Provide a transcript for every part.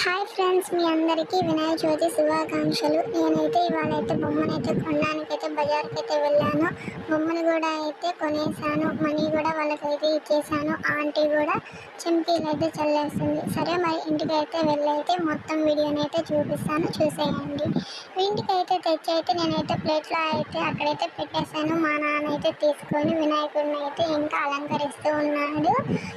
Hi friends, మీ అందరికీ వినాయక చవితి శుభాకాంక్షలు. నేనైతే ఇవాళైతే బొమ్మనైతే కొనడానికైతే బజార్కి వెళ్ళాను. బొమ్మను కూడా అయితే కొనేసాను. మనీ కూడా వాళ్ళకైతే ఇచ్చేసాను. ఆంటీ కూడా చెంపీలు అయితే చల్లేస్తుంది. సరే మరి ఇంటికైతే వెళ్ళైతే మొత్తం వీడియోనైతే చూపిస్తాను, చూసేయండి. ఇంటికైతే తెచ్చి అయితే నేనైతే ప్లేట్లో అయితే అక్కడైతే పెట్టేశాను. మా నాన్న అయితే తీసుకొని వినాయకుడిని అయితే ఇంకా అలంకరిస్తూ ఉన్నాడు.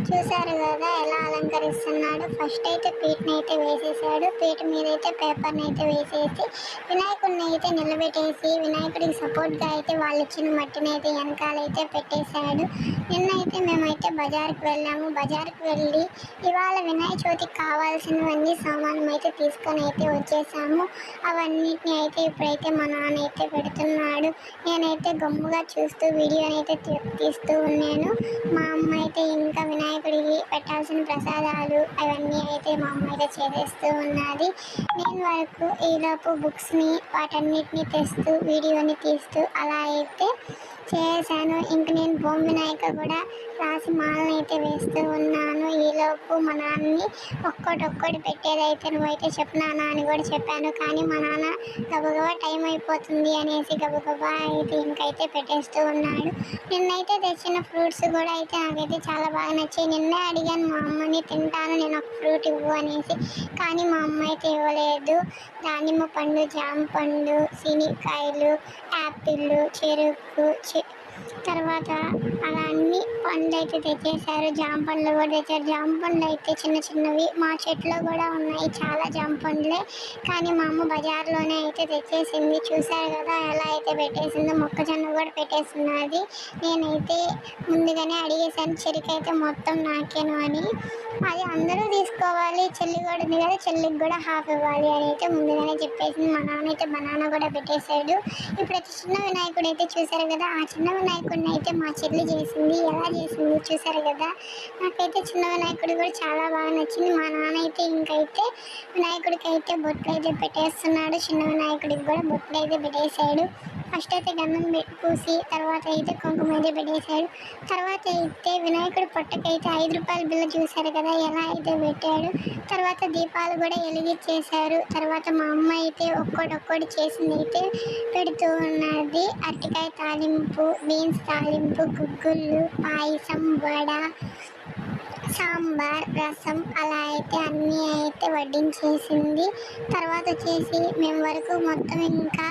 చూసారు కదా ఎలా అలంకరిస్తున్నాడు. ఫస్ట్ అయితే పీటని అయితే వేసేసాడు. పీట మీద అయితే పేపర్ని అయితే వేసేసి వినాయకుడిని అయితే నిలబెట్టేసి వినాయకుడికి సపోర్ట్గా అయితే వాళ్ళు ఇచ్చిన మట్టిని అయితే వెనకాలైతే పెట్టేశాడు. నిన్నైతే మేమైతే బజార్కి వెళ్ళాము. బజార్కి వెళ్ళి ఇవాళ వినాయక చవితికి కావాల్సినవన్నీ సామాన్లు అయితే తీసుకొని అయితే వచ్చేసాము. అవన్నిటిని అయితే ఇప్పుడైతే మా నాన్న అయితే పెడుతున్నాడు. నేనైతే గమ్ముగా చూస్తూ వీడియోనైతే తీస్తూ ఉన్నాను. మా అమ్మ అయితే ఇంకా వినాయకుడికి పెట్టాల్సిన ప్రసాదాలు అవన్నీ అయితే మా అమ్మ అయితే చేసేస్తూ ఉన్నది. నేను వరకు ఈలోపు బుక్స్ని వాటన్నిటిని తెస్తూ వీడియోని తీస్తూ అలా అయితే చేశాను. ఇంక నేను బొమ్మ వినాయక కూడా రాసి మాలను అయితే వేస్తూ ఉన్నాను. ఈలోపు మా నాన్నని ఒక్కటి పెట్టేదైతే నువ్వైతే చెప్పు నాన్న అని కూడా చెప్పాను. కానీ మా నాన్న గబగబా టైం అయిపోతుంది అనేసి గబగబా అయితే ఇంకైతే పెట్టేస్తూ ఉన్నాడు. నిన్నైతే తెచ్చిన ఫ్రూట్స్ కూడా అయితే నాకైతే చాలా బాగా నచ్చాయి. నిన్నే అడిగాను మా అమ్మని, తింటాను నేను ఒక ఫ్రూట్ ఇవ్వు అనేసి. కానీ మా అమ్మ అయితే ఇవ్వలేదు. దానిమ్మ పండు, జామ పండు, శనగకాయలు, యాపిల్, చెరుకు, తర్వాత అలా అన్ని పండ్లు అయితే తెచ్చేసారు. జామ పండ్లు కూడా తెచ్చారు. జామ పండ్లు అయితే చిన్న చిన్నవి మా చెట్లో కూడా ఉన్నాయి, చాలా జామ పండ్లే. కానీ మా అమ్మ బజార్లోనే అయితే తెచ్చేసింది. చూసారు కదా ఎలా అయితే పెట్టేసిందో. మొక్కజొన్న కూడా పెట్టేస్తున్నది. నేనైతే ముందుగానే అడిగేసాను చెరుకు అయితే మొత్తం నాకేను అని. అది అందరూ తీసుకోవాలి, చెల్లి కూడా ఉంది కదా, చెల్లికి కూడా హాఫ్ ఇవ్వాలి అని అయితే ముందుగానే చెప్పేసింది. మా నాన్న అయితే బనానా కూడా పెట్టేశాడు. ఇప్పుడైతే చిన్న వినాయకుడు అయితే చూసారు కదా, ఆ చిన్న వినాయకుడిని అయితే మా చెల్లి చేసింది. ఎలా చేసింది చూసారు కదా. నాకైతే చిన్న వినాయకుడు కూడా చాలా బాగా నచ్చింది. మా నాన్న అయితే ఇంకైతే వినాయకుడికి అయితే బొట్లు అయితే పెట్టేస్తున్నాడు. చిన్న వినాయకుడికి కూడా బొట్లు అయితే పెట్టేశాడు. ఫస్ట్ అయితే గంధం పూసి తర్వాత అయితే కుంకుమ అయితే పెట్టేశాడు. తర్వాత అయితే వినాయకుడి పొట్టకైతే 5 రూపాయల బిల్ల చూశారు కదా ఎలా అయితే పెట్టాడు. తర్వాత దీపాలు కూడా వెలిగించేశారు. తర్వాత మా అమ్మ అయితే ఒక్కటి చేసింది అయితే పెడుతూ ఉన్నది. అరటికాయ తాలింపు, బీన్స్ తాలింపు, గుగ్గుళ్ళు, పాయసం, వడ, సాంబార్, రసం అలా అయితే అన్నీ అయితే వడ్డించేసింది. తర్వాత వచ్చేసి మేము వరకు మొత్తం ఇంకా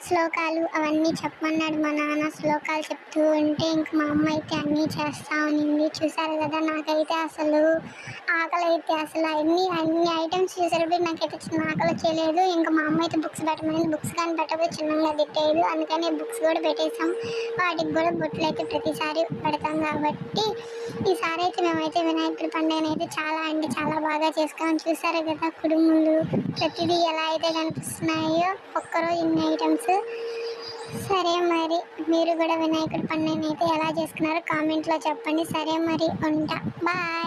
శ్లోకాలు అవన్నీ చెప్పమన్నాడు మా నాన్న. శ్లోకాలు చెప్తూ ఉంటే ఇంక మా అమ్మ అయితే అన్నీ చేస్తూ ఉన్నింది. చూసారు కదా నాకైతే అసలు ఆకలి అయితే అసలు అన్ని ఐటమ్స్ చూసేటప్పుడు నాకైతే చిన్న ఆకలి వచ్చేయలేదు. ఇంకా మా అమ్మ అయితే బుక్స్ పెట్టమని, బుక్స్ కానీ పెట్టకపోతే చిన్నగా తిట్టేది. అందుకని బుక్స్ కూడా పెట్టేసాం. వాటికి కూడా బొట్లు అయితే ప్రతిసారి పెడతాం కాబట్టి ఈసారి అయితే మేమైతే వినాయకుడి పండుగనైతే చాలా బాగా చేసుకున్నాం. చూసారు కదా కుడుములు ప్రతిదీ ఎలా అయితే కనిపిస్తున్నాయో ఒక్కరోజు ఇన్ని ఐటమ్స్. సరే మరి మీరు కూడా వినాయకుడి పండుగనైతే ఎలా చేసుకున్నారో కామెంట్లో చెప్పండి. సరే మరి ఉంటా, బాయ్.